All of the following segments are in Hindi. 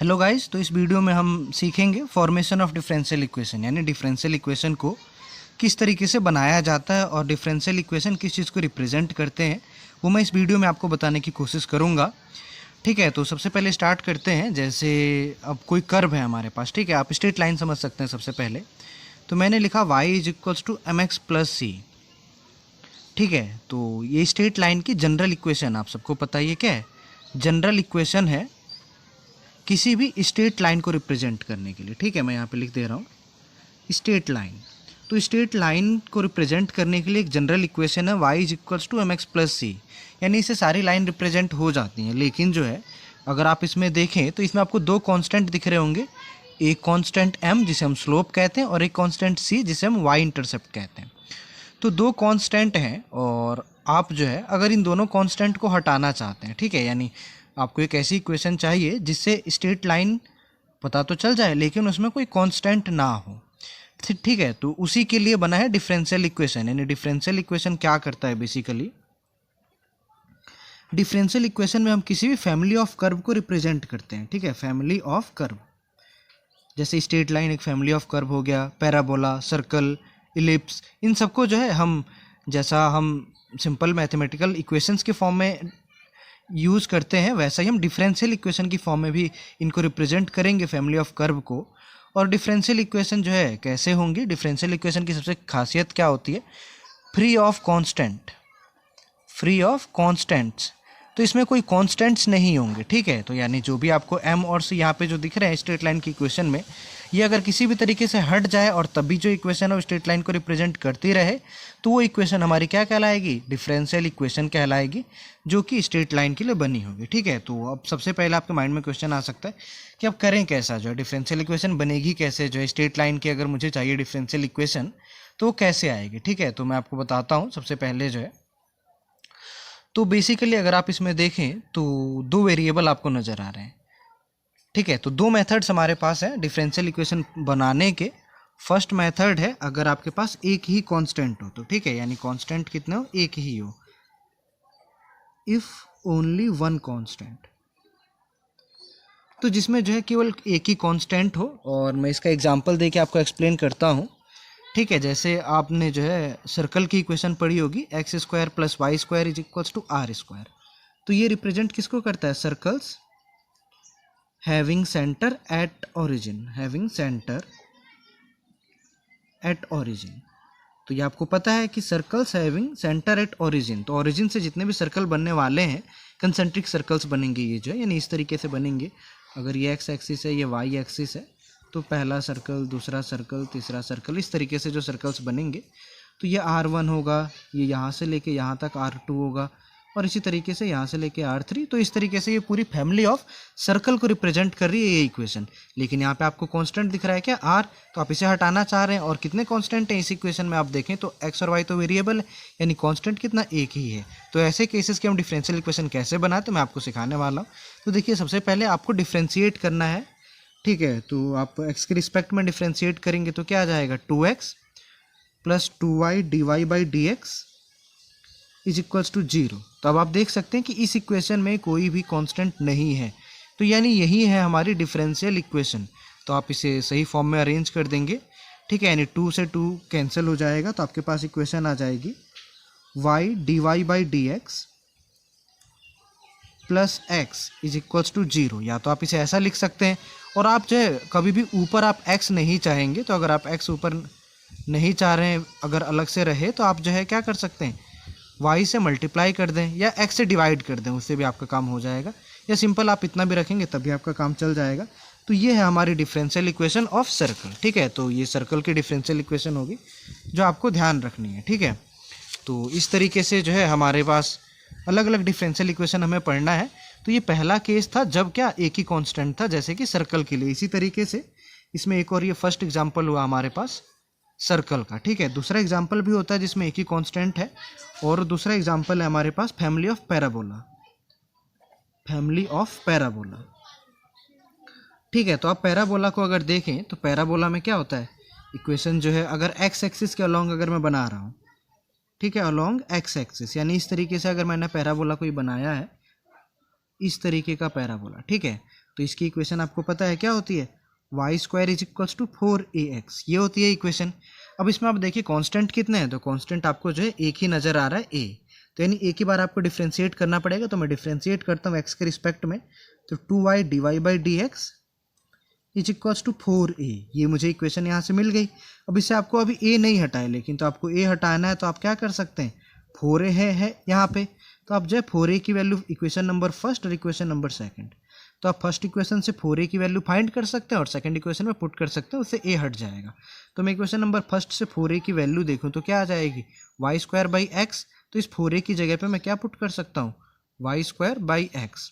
हेलो गाइस, तो इस वीडियो में हम सीखेंगे फॉर्मेशन ऑफ डिफरेंशियल इक्वेशन, यानी डिफरेंशियल इक्वेशन को किस तरीके से बनाया जाता है और डिफरेंशियल इक्वेशन किस चीज़ को रिप्रेजेंट करते हैं, वो मैं इस वीडियो में आपको बताने की कोशिश करूँगा। ठीक है, तो सबसे पहले स्टार्ट करते हैं। जैसे अब कोई कर्व है हमारे पास, ठीक है, आप स्ट्रेट लाइन समझ सकते हैं। सबसे पहले तो मैंने लिखा y is equals to M X plus C. ठीक है, तो ये स्ट्रेट लाइन की जनरल इक्वेशन आप सबको पता ही है क्या है। जनरल इक्वेशन है किसी भी स्ट्रेट लाइन को रिप्रेजेंट करने के लिए। ठीक है, मैं यहाँ पे लिख दे रहा हूँ स्ट्रेट लाइन। तो स्ट्रेट लाइन को रिप्रेजेंट करने के लिए एक जनरल इक्वेशन है y is equals to M X plus C, यानी इससे सारी लाइन रिप्रेजेंट हो जाती हैं। लेकिन जो है, अगर आप इसमें देखें तो इसमें आपको दो कांस्टेंट दिख रहे होंगे, एक कांस्टेंट m जिसे हम स्लोप कहते हैं और एक कांस्टेंट c जिसे हम y इंटरसेप्ट कहते हैं। तो दो कांस्टेंट हैं और आप जो है अगर इन दोनों कांस्टेंट को हटाना चाहते हैं, ठीक है, यानी आपको एक ऐसी इक्वेशन चाहिए जिससे स्ट्रेट लाइन पता तो चल जाए लेकिन उसमें कोई कांस्टेंट ना हो। ठीक है, तो उसी के लिए बना है डिफरेंशियल इक्वेशन। यानी डिफरेंशियल इक्वेशन क्या करता है बेसिकली, डिफरेंशियल इक्वेशन में हम किसी भी फैमिली ऑफ कर्व को रिप्रेजेंट करते हैं। ठीक है, फैमिली ऑफ कर्व, जैसे स्ट्रेट लाइन एक फैमिली ऑफ कर्व हो गया, पैराबोला, सर्कल, इलिप्स, इन सबको जो है हम जैसा हम सिंपल मैथमेटिकल इक्वेशंस के फॉर्म में यूज़ करते हैं वैसा ही हम डिफरेंशियल इक्वेशन की फॉर्म में भी इनको रिप्रेजेंट करेंगे, फैमिली ऑफ कर्व को। और डिफरेंशियल इक्वेशन जो है कैसे होंगी, डिफरेंशियल इक्वेशन की सबसे खासियत क्या होती है, free of constant, free of constants. तो इसमें कोई कांस्टेंट्स नहीं होंगे। ठीक है, तो यानी जो भी आपको m और c यहाँ पे जो दिख रहे हैं स्ट्रेट लाइन की इक्वेशन में, ये अगर किसी भी तरीके से हट जाए और तभी जो इक्वेशन है वो स्ट्रेट लाइन को रिप्रेजेंट करती रहे तो वो इक्वेशन हमारी क्या कहलाएगी, डिफरेंशियल इक्वेशन कहलाएगी, जो कि स्ट्रेट लाइन के लिए बनी होगी। ठीक है, तो अब सबसे पहले आपके माइंड में क्वेश्चन आ सकता है कि अब करें कैसा, जो है डिफरेंशियल इक्वेशन बनेगी कैसे, जो है स्ट्रेट लाइन की अगर मुझे चाहिए डिफरेंशियल इक्वेशन तो वो कैसे आएगी। ठीक है, तो मैं आपको बताता हूँ। सबसे पहले जो है, तो बेसिकली अगर आप इसमें देखें तो दो वेरिएबल आपको नज़र आ रहे हैं। ठीक है, तो दो मेथड्स हमारे पास है डिफरेंशियल इक्वेशन बनाने के। फर्स्ट मेथड है अगर आपके पास एक ही कांस्टेंट हो तो, ठीक है, यानी कांस्टेंट कितने हो, एक ही हो, इफ ओनली वन कांस्टेंट, तो जिसमें जो है केवल एक ही कांस्टेंट हो। और मैं इसका एग्जांपल देके आपको एक्सप्लेन करता हूँ। ठीक है, जैसे आपने जो है सर्कल की इक्वेशन पढ़ी होगी, x square plus y square is equals to are square. तो ये रिप्रेजेंट किसको करता है, circles having centre at origin, having centre at origin. तो ये आपको पता है कि circles having centre at origin, तो ओरिजिन से जितने भी सर्कल बनने वाले हैं कंसेंट्रिक सर्कल्स बनेंगे ये जो है, यानी इस तरीके से बनेंगे। अगर ये एक्स एक्सिस है, ये वाई एक्सिस है, तो पहला सर्कल, दूसरा सर्कल, तीसरा सर्कल, इस तरीके से जो सर्कल्स बनेंगे। तो ये R1 होगा, ये यहाँ से लेके यहाँ तक R2 होगा, और इसी तरीके से यहाँ से लेके R3। तो इस तरीके से ये पूरी फैमिली ऑफ सर्कल को रिप्रेजेंट कर रही है ये इक्वेशन। लेकिन यहाँ पे आपको कांस्टेंट दिख रहा है क्या, R, तो आप इसे हटाना चाह रहे हैं। और कितने कांस्टेंट हैं इस इक्वेशन में आप देखें तो x और y तो वेरिएबल है, यानी कांस्टेंट कितना, एक ही है। तो ऐसे केसेस के हम डिफरेंशियल इक्वेशन कैसे बनाए तो मैं आपको सिखाने वाला हूँ। तो देखिए, सबसे पहले आपको डिफ्रेंशिएट करना है। ठीक है, तो आप x के रिस्पेक्ट में डिफ्रेंशिएट करेंगे तो क्या आ जाएगा, 2x plus 2y dy by D x is equals to 0। तो अब आप देख सकते हैं कि इस इक्वेशन में कोई भी कांस्टेंट नहीं है, तो यानी यही है हमारी डिफरेंशियल इक्वेशन। तो आप इसे सही फॉर्म में अरेंज कर देंगे। ठीक है, यानी 2 से 2 कैंसिल हो जाएगा, तो आपके पास इक्वेशन आ जाएगी y dy by D x plus x is equals to 0। या तो आप इसे ऐसा लिख सकते हैं, और आप जो है कभी भी ऊपर आप x नहीं चाहेंगे, तो अगर आप x ऊपर नहीं चाह रहे हैं, अगर अलग से रहे, तो आप जो है क्या कर सकते हैं, y से मल्टीप्लाई कर दें या x से डिवाइड कर दें, उससे भी आपका काम हो जाएगा। या सिंपल आप इतना भी रखेंगे तभी आपका काम चल जाएगा। तो ये है हमारी डिफरेंशियल इक्वेशन ऑफ सर्कल। ठीक है, तो ये सर्कल की डिफरेंशियल इक्वेशन होगी जो आपको ध्यान रखनी है। ठीक है, तो इस तरीके से जो है हमारे पास अलग अलग डिफरेंशियल इक्वेशन हमें पढ़ना है। तो ये पहला केस था जब क्या, एक ही कांस्टेंट था, जैसे कि सर्कल के लिए। इसी तरीके से इसमें एक और ये फर्स्ट एग्जांपल हुआ हमारे पास सर्कल का। ठीक है, दूसरा एग्जांपल भी होता है जिसमें एक ही कांस्टेंट है, और दूसरा एग्जांपल है हमारे पास family of parabola, family of parabola. ठीक है, तो आप पैराबोला को अगर देखें तो पैराबोला में क्या होता है, इक्वेशन जो है अगर एक्स एक्सिस के अलोंग अगर मैं बना रहा हूँ, ठीक है, अलोंग एक्स एक्सिस, यानी इस तरीके से अगर मैंने पैराबोला कोई बनाया है, इस तरीके का पैराबोला। ठीक है, तो इसकी इक्वेशन आपको पता है क्या होती है, y square is equals to 4ax, ये होती है इक्वेशन। अब इसमें आप देखिए कांस्टेंट कितने हैं, तो कांस्टेंट आपको जो है एक ही नज़र आ रहा है a, तो यानी एक ही बार आपको डिफ्रेंशिएट करना पड़ेगा। तो मैं डिफ्रेंशिएट करता हूँ x के रिस्पेक्ट में, तो 2y dy by D x is equals to 4a, ये मुझे इक्वेशन यहाँ से मिल गई। अब इससे आपको अभी a नहीं हटाए, लेकिन तो आपको a हटाना है तो आप क्या कर सकते हैं, 4a है यहाँ पे, तो आप जो है 4a की वैल्यू इक्वेशन नंबर फर्स्ट और इक्वेशन नंबर सेकंड, तो आप फर्स्ट इक्वेशन से 4a की वैल्यू फाइंड कर सकते हैं और सेकंड इक्वेशन में पुट कर सकते हैं, उससे a हट जाएगा। तो मैं इक्वेशन नंबर फर्स्ट से 4a की वैल्यू देखूँ तो क्या आ जाएगी, वाई स्क्वायर बाई एक्स, तो इस 4a की जगह पे मैं क्या पुट कर सकता हूँ, वाई स्क्वायर बाई एक्स,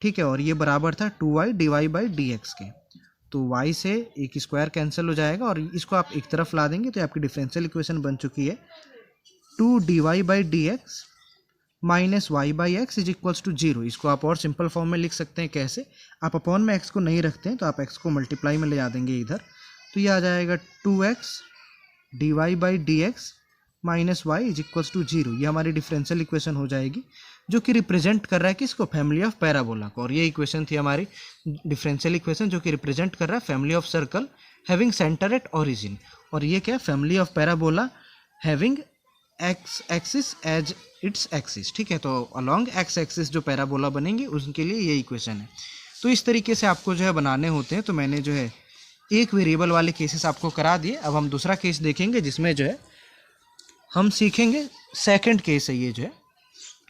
ठीक है, और ये बराबर था 2y dy by D x के, तो y से एक स्क्वायर कैंसिल हो जाएगा और इसको आप एक तरफ ला देंगे तो आपकी डिफरेंशियल इक्वेशन बन चुकी है 2 dy by D x minus Y by x is equals to 0। इसको आप और सिंपल फॉर्म में लिख सकते हैं, कैसे, आप अपॉन में x को नहीं रखते हैं तो आप x को मल्टीप्लाई में ले आ देंगे इधर, तो ये आ जाएगा 2x dy by D x minus y is equals to 0। ये हमारी डिफरेंशियल इक्वेशन हो जाएगी जो कि रिप्रेजेंट कर रहा है किसको, फैमिली ऑफ पैराबोला को। और ये इक्वेशन थी हमारी डिफरेंशियल इक्वेशन जो कि रिप्रेजेंट कर रहा है family of circle having centre at origin, और ये क्या, family of parabola having x axis as its axis, ठीक है, तो अलॉन्ग एक्स एक्सिस जो पैराबोला बनेंगे उनके लिए ये इक्वेशन है। तो इस तरीके से आपको जो है बनाने होते हैं। तो मैंने जो है एक वेरिएबल वाले केसेस आपको करा दिए। अब हम दूसरा केस देखेंगे जिसमें जो है हम सीखेंगे, सेकंड केस है ये जो है,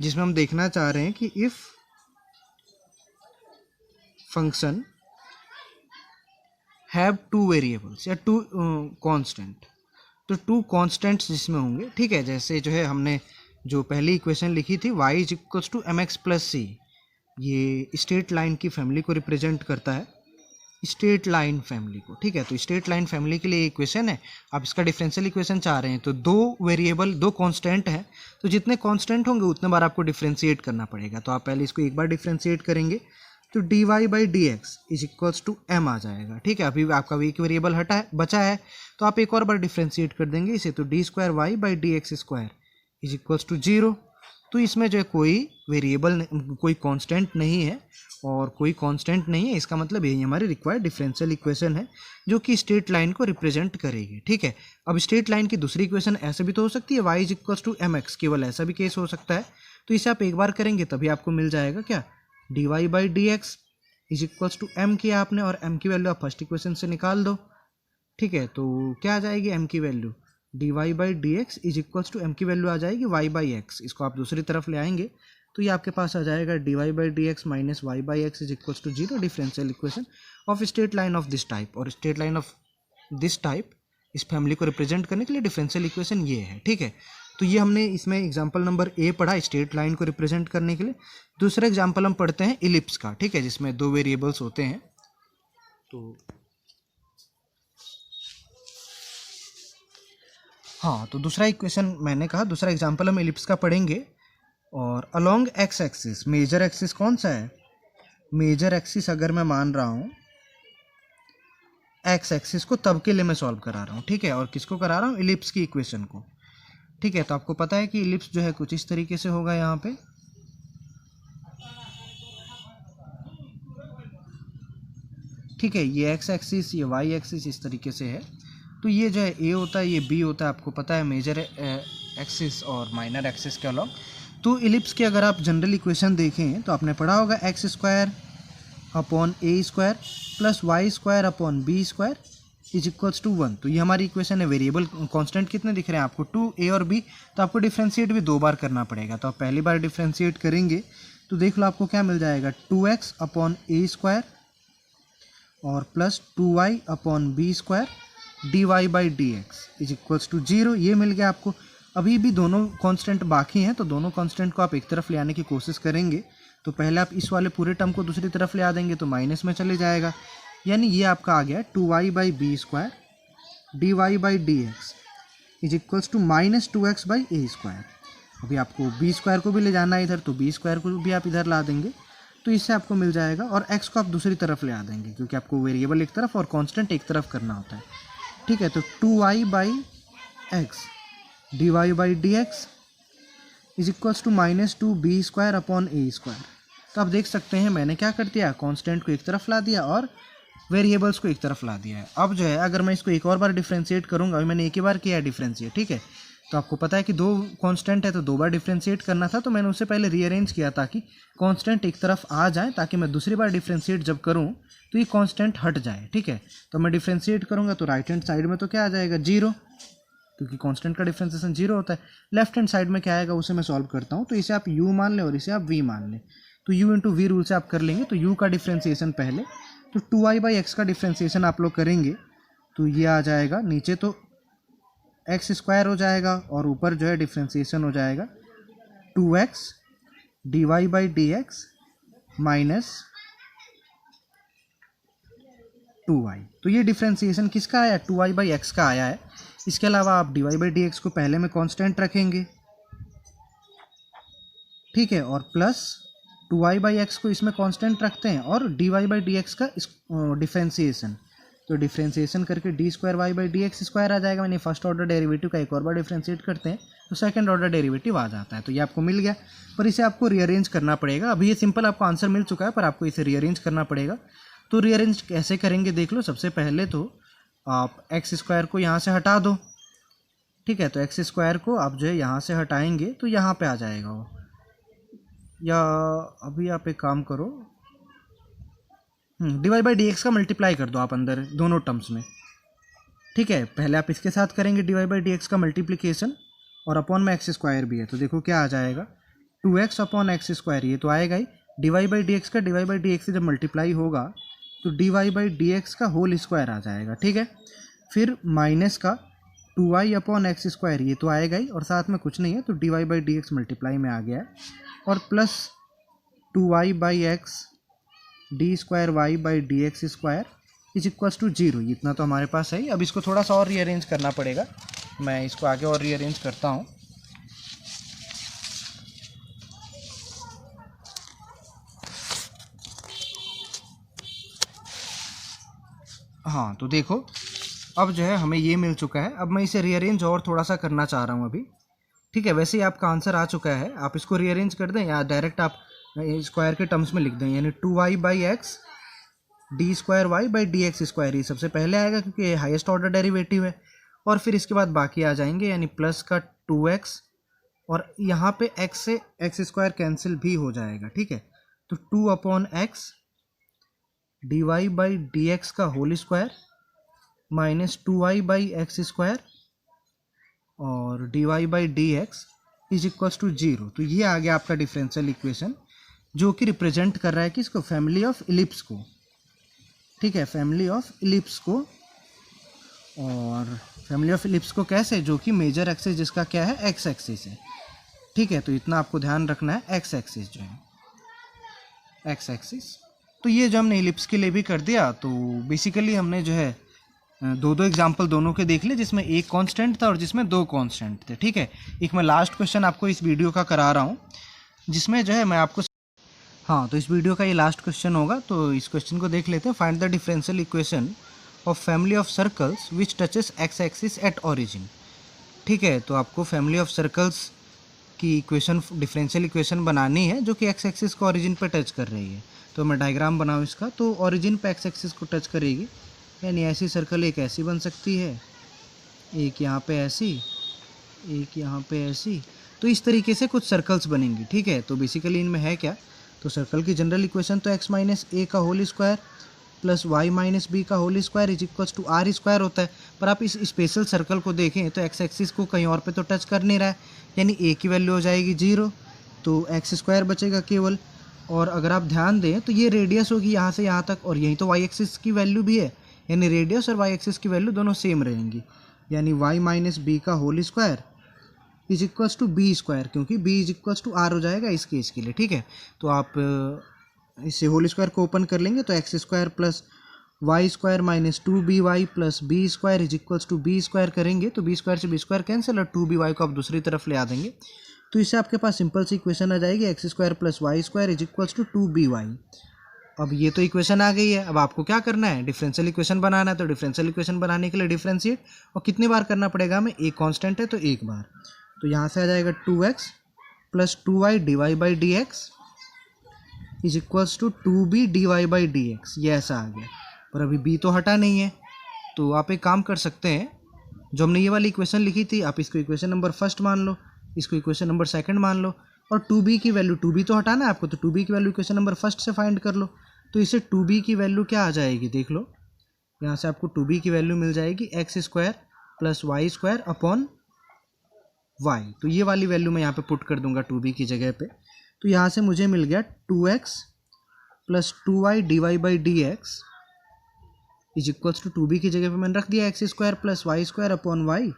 जिसमें हम देखना चाह रहे हैं कि if function have two variables या टू कांस्टेंट, तो टू कांस्टेंट्स जिसमें होंगे, ठीक है, जैसे जो है हमने जो पहली इक्वेशन लिखी थी y is equals to M X plus C, ये स्ट्रेट लाइन की फैमिली को रिप्रेजेंट करता है, स्ट्रेट लाइन फैमिली को, ठीक है, तो स्ट्रेट लाइन फैमिली के लिए इक्वेशन है। आप इसका डिफरेंशियल इक्वेशन चाह रहे हैं तो दो वेरिएबल, दो कांस्टेंट है, तो जितने कांस्टेंट होंगे उतने बार आपको डिफरेंशिएट करना पड़ेगा। तो आप पहले इसको एक बार डिफरेंशिएट करेंगे तो dy by D x is equals to m आ जाएगा, ठीक है। अभी आपका एक वेरिएबल हटा है, बचा है, तो आप एक और बार डिफरेंशिएट कर देंगे इसे, तो d square y by D x square is equals to 0। तो इसमें जो है कोई वेरिएबल, कोई कांस्टेंट नहीं है और कोई कांस्टेंट नहीं है, इसका मतलब यही हमारी रिक्वायर्ड डिफरेंशियल इक्वेशन है जो कि स्ट्रेट लाइन को रिप्रेजेंट करेगी, ठीक है। अब स्ट्रेट लाइन की दूसरी इक्वेशन ऐसे भी तो हो सकती है, y is equals to M x, केवल ऐसा भी केस हो सकता है। तो इसे आप एक बार करेंगे तभी आपको मिल जाएगा क्या, d Y by D x is equals to m किया आपने, और m की वैल्यू आप फर्स्ट इक्वेशन से निकाल दो, ठीक है। तो क्या आ जाएगी m की value, d Y by D x is equals to m की वैल्यू आ जाएगी y बाई एक्स, इसको आप दूसरी तरफ ले आएंगे तो ये आपके पास आ जाएगा D Y by D x minus Y by x is equals to 0, differential equation of straight line of this type. और straight line of this type, इस फैमिली को रिप्रेजेंट करने के लिए डिफरेंशियल इक्वेशन ये है, ठीक है। तो ये हमने इसमें एग्जाम्पल नंबर ए पढ़ा स्ट्रेट लाइन को रिप्रेजेंट करने के लिए। दूसरा एग्जाम्पल हम पढ़ते हैं इलिप्स का, ठीक है, जिसमें दो वेरिएबल्स होते हैं। तो हाँ, तो दूसरा इक्वेशन मैंने कहा, दूसरा एग्जाम्पल हम इलिप्स का पढ़ेंगे। और along x axis, major axis कौन सा है, मेजर एक्सिस अगर मैं मान रहा हूँ एक्स एक्सिस को, तब के लिए मैं सॉल्व करा रहा हूँ, ठीक है। और किसको करा रहा हूँ, इलिप्स की इक्वेशन को, ठीक है। तो आपको पता है कि इलिप्स जो है कुछ इस तरीके से होगा यहाँ पे, ठीक है, ये एक्स एक्सिस, ये वाई एक्सिस इस तरीके से है। तो ये जो है ए होता है, ये बी होता है, आपको पता है मेजर एक्सिस और माइनर एक्सिस के अलॉन्ग। तो इलिप्स की अगर आप जनरल इक्वेशन देखें तो आपने पढ़ा होगा x square upon a square plus y square upon b square is equals to 1। तो ये हमारी इक्वेशन है। वेरिएबल कांस्टेंट कितने दिख रहे हैं आपको, 2 ए और बी, तो आपको डिफ्रेंशिएट भी 2 बार करना पड़ेगा। तो आप पहली बार डिफ्रेंशिएट करेंगे तो देख लो आपको क्या मिल जाएगा, 2x अपॉन ए स्क्वायर और plus 2y upon b square d Y by D x is equals to 0, ये मिल गया आपको। अभी भी दोनों कांस्टेंट बाकी हैं, तो दोनों कांस्टेंट को आप एक तरफ ले आने की कोशिश करेंगे। तो पहले आप इस वाले पूरे टर्म को दूसरी तरफ ले आ देंगे तो माइनस में चले जाएगा, यानी ये आपका आ गया 2y by b square d Y by D x is equals to minus 2x by a square. अभी आपको बी स्क्वायर को भी ले जाना है इधर, तो बी स्क्वायर को भी आप इधर ला देंगे, तो इससे आपको मिल जाएगा। और x को आप दूसरी तरफ ले आ देंगे क्योंकि आपको वेरिएबल एक तरफ और कांस्टेंट एक तरफ करना होता है, ठीक है। तो 2y by x d Y by D x is equals to minus 2b square upon a square. तो आप देख सकते हैं मैंने क्या कर दिया, कांस्टेंट को एक तरफ ला दिया और वेरिएबल्स को एक तरफ ला दिया है। अब जो है अगर मैं इसको एक और बार डिफ्रेंशिएट करूँगा, अभी मैंने एक ही बार किया है डिफ्रेंशिएट, ठीक है। तो आपको पता है कि दो कांस्टेंट है तो दो बार डिफ्रेंशिएट करना था, तो मैंने उससे पहले रीअरेंज किया ताकि कांस्टेंट एक तरफ आ जाए, ताकि मैं दूसरी बार डिफ्रेंशिएट जब करूँ तो ये कांस्टेंट हट जाए, ठीक है। तो मैं डिफ्रेंशिएट करूँगा तो राइट हैंड साइड में तो क्या आ जाएगा, 0, क्योंकि कांस्टेंट का डिफ्रेंशिएशन 0 होता है। लेफ्ट हैंड साइड में क्या आएगा उसे मैं सॉल्व करता हूँ, तो इसे आप u मान लें और इसे आप v मान लें। तो u इंटू वी रूल से आप कर लेंगे, तो u का डिफ्रेंशिएशन पहले, तो 2y/x का डिफ्रेंशिएशन आप लोग करेंगे तो ये आ जाएगा, नीचे तो x स्क्वायर हो जाएगा और ऊपर जो है डिफ्रेंशिएशन हो जाएगा 2x dy/dx माइनस 2y। तो ये डिफ्रेंशिएशन किसका आया, 2y/x का आया है। इसके अलावा आप dy/dx को पहले में कांस्टेंट रखेंगे, ठीक है, और प्लस 2y/x को इसमें कांस्टेंट रखते हैं और dy/dx का डिफ्रेंशिएशन, तो डिफ्रेंशिएशन करके d²y/dx स्क्वायर आ जाएगा। मैंने फर्स्ट ऑर्डर डेरिवेटिव का एक और बार डिफ्रेंशिएट करते हैं तो सेकंड ऑर्डर डेरिवेटिव आ जाता है। तो ये आपको मिल गया, पर इसे आपको रीअरेंज करना पड़ेगा। अभी ये सिंपल आपको आंसर मिल चुका है, पर आपको इसे रीअरेंज करना पड़ेगा। तो रीअरेंज कैसे करेंगे देख लो। सबसे पहले तो आप एक्स स्क्वायर को यहाँ से हटा दो, ठीक है। तो एक्स स्क्वायर को आप जो है यहाँ से हटाएंगे तो यहाँ पे आ जाएगा वो, या अभी आप एक काम करो, dy/dx का मल्टीप्लाई कर दो आप अंदर दोनों टर्म्स में, ठीक है। पहले आप इसके साथ करेंगे dy/dx का मल्टीप्लिकेशन और अपॉन में एक्स स्क्वायर भी है, तो देखो क्या आ जाएगा, 2x अपॉन एक्स स्क्वायर, ये तो आएगा ही। dy/dx का dy/dx से जब मल्टीप्लाई होगा तो dy/dx का होल स्क्वायर आ जाएगा, ठीक है। फिर माइनस का 2y अपॉन एक्स स्क्वायर, ये तो आएगा ही, और साथ में कुछ नहीं है तो dy/dx मल्टीप्लाई में आ गया है, और plus 2y/x d²y/dx square is equals to 0। इतना तो हमारे पास है ही। अब इसको थोड़ा सा और रीअरेंज करना पड़ेगा, मैं इसको आगे और रीअरेंज करता हूँ। हाँ, तो देखो अब जो है हमें ये मिल चुका है। अब मैं इसे रीअरेंज और थोड़ा सा करना चाह रहा हूँ अभी, ठीक है। वैसे ही आपका आंसर आ चुका है, आप इसको रीअरेंज कर दें या डायरेक्ट आप स्क्वायर के टर्म्स में लिख दें, यानी 2y/x d²y/dx स्क्वायर, ये सबसे पहले आएगा क्योंकि ये हाईएस्ट ऑर्डर डेरिवेटिव है, और फिर इसके बाद बाकी आ जाएंगे, यानी प्लस का 2x, और यहाँ पे x से एक्स स्क्वायर कैंसिल भी हो जाएगा, ठीक है। तो 2 अपॉन एक्स dy/dx का whole square minus 2y/x square और dy/dx इज इक्वल्स टू 0। तो ये आ गया आपका डिफरेंशियल इक्वेशन, जो कि रिप्रेजेंट कर रहा है कि इसको फैमिली ऑफ इलिप्स को, ठीक है, फैमिली ऑफ इलिप्स को। और फैमिली ऑफ इलिप्स को कैसे, जो कि मेजर एक्सिस जिसका क्या है, एक्स एक्सिस है, ठीक है। तो इतना आपको ध्यान रखना है, एक्स एक्सिस जो है, एक्स एक्सिस। तो ये जो हमने इलिप्स के लिए भी कर दिया, तो बेसिकली हमने जो है दो एग्जाम्पल दोनों के देख लिए, जिसमें एक कांस्टेंट था और जिसमें दो कांस्टेंट थे, ठीक है। एक मैं लास्ट क्वेश्चन आपको इस वीडियो का करा रहा हूँ, जिसमें जो है मैं आपको, हाँ, तो इस वीडियो का ये लास्ट क्वेश्चन होगा, तो इस क्वेश्चन को देख लेते हैं। Find the differential equation of family of circles which touches x axis at origin, ठीक है। तो आपको फैमिली ऑफ सर्कल्स की इक्वेशन, डिफरेंशियल इक्वेशन बनानी है जो कि एक्स एक्सिस को ओरिजिन पे टच कर रही है। तो मैं डायग्राम बनाऊँ इसका, तो ओरिजिन पे एक्स एक्सिस को टच करेगी, यानी ऐसी सर्कल एक ऐसी बन सकती है, एक यहाँ पे ऐसी, एक यहाँ पे ऐसी। तो इस तरीके से कुछ सर्कल्स बनेंगी, ठीक है। तो बेसिकली इनमें है क्या, तो सर्कल की जनरल इक्वेशन तो x माइनस ए का whole square plus y minus B का whole square is equals to are square होता है। पर आप इस स्पेशल सर्कल को देखें तो एक्स एक्सिस को कहीं और पे तो टच कर नहीं रहा है, यानी a की वैल्यू हो जाएगी 0, तो एक्स स्क्वायर बचेगा केवल। और अगर आप ध्यान दें तो ये रेडियस होगी यहाँ से यहाँ तक, और यही तो y एक्सिस की वैल्यू भी है, यानी रेडियस और y एक्सिस की वैल्यू दोनों सेम रहेंगी, यानी y माइनस बी का whole square is equals to b square, क्योंकि b is equals to r हो जाएगा इस केस के लिए, ठीक है। तो आप इससे होल स्क्वायर को ओपन कर लेंगे तो x square plus y square minus 2by plus b square is equals to b square करेंगे, तो बी स्क्वायर से बी स्क्वायर कैंसिल, और 2by को आप दूसरी तरफ ले आ देंगे, तो इससे आपके पास सिंपल सी इक्वेशन आ जाएगी, x square plus y square is equals to 2by। अब ये तो इक्वेशन आ गई है, अब आपको क्या करना है, डिफरेंशियल इक्वेशन बनाना है। तो डिफरेंशियल इक्वेशन बनाने के लिए डिफरेंशिएट, और कितनी बार करना पड़ेगा हमें, एक कांस्टेंट है तो एक बार, तो यहाँ से आ जाएगा 2x plus 2y dy/dx is equals to 2b dy/dx, ये ऐसा आ गया। पर अभी b तो हटा नहीं है, तो आप एक काम कर सकते हैं, जो हमने ये वाली इक्वेशन लिखी थी आप इसको इक्वेशन नंबर फर्स्ट मान लो, इसको इक्वेशन नंबर सेकंड मान लो, और 2b की वैल्यू, 2b तो हटाना है आपको, तो 2b की वैल्यू इक्वेशन नंबर फर्स्ट से फाइंड कर लो। तो इससे 2b की वैल्यू क्या आ जाएगी देख लो, यहाँ से आपको 2b की वैल्यू मिल जाएगी x² + y² अपॉन y। तो ये वाली वैल्यू मैं यहाँ पे पुट कर दूंगा 2b की जगह पे। तो यहाँ से मुझे मिल गया 2x + 2y dy/dx is equals to 2b की जगह पे मैंने रख दिया x² + y² अपॉन y,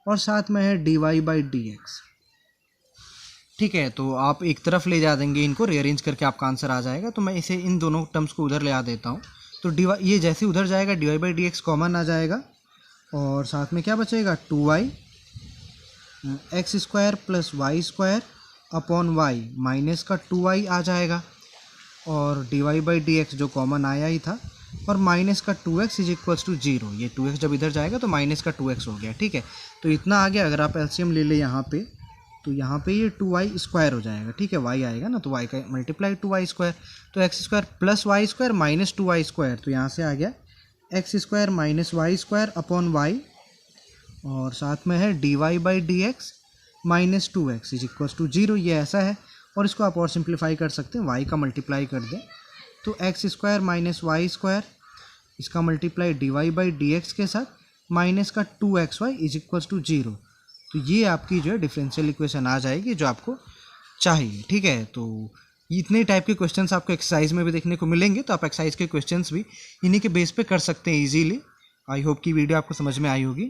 और साथ में है dy/dx। ठीक है, तो आप एक तरफ ले जा देंगे इनको, रीअरेंज करके आपका आंसर आ जाएगा। तो मैं इसे इन दोनों टर्म्स को उधर ले आ देता हूँ। तो ये जैसे उधर जाएगा dy/dx कॉमन आ जाएगा, और साथ में क्या बचेगा 2y x² + y² upon y, minus का 2y आ जाएगा, और dy/dx जो कॉमन आया ही था, और माइनस का 2x इज इक्वल्स टू 0। ये 2x जब इधर जाएगा तो माइनस का 2x हो गया। ठीक है, तो इतना आ गया। अगर आप एलसीएम ले ले यहाँ पे, तो यहाँ पे ये 2y² हो जाएगा। ठीक है, y आएगा ना, तो y का मल्टीप्लाई 2y², तो x² + y² माइनस 2y², तो यहाँ से आ गया x² - y² अपॉन y, और साथ में है dy/dx minus 2x is equals to 0। ये ऐसा है, और इसको आप और सिंप्लीफाई कर सकते हैं, y का मल्टीप्लाई कर दें तो x² - y², इसका मल्टीप्लाई dy/dx के साथ, माइनस का 2xy इज इक्वल्स टू 0। तो ये आपकी जो है डिफरेंशियल इक्वेशन आ जाएगी जो आपको चाहिए। ठीक है, तो इतने टाइप के क्वेश्चंस आपको एक्सरसाइज में भी देखने को मिलेंगे, तो आप एक्सरसाइज के क्वेश्चंस भी इन्हीं के बेस पे कर सकते हैं इजीली। आई होप कि वीडियो आपको समझ में आई होगी।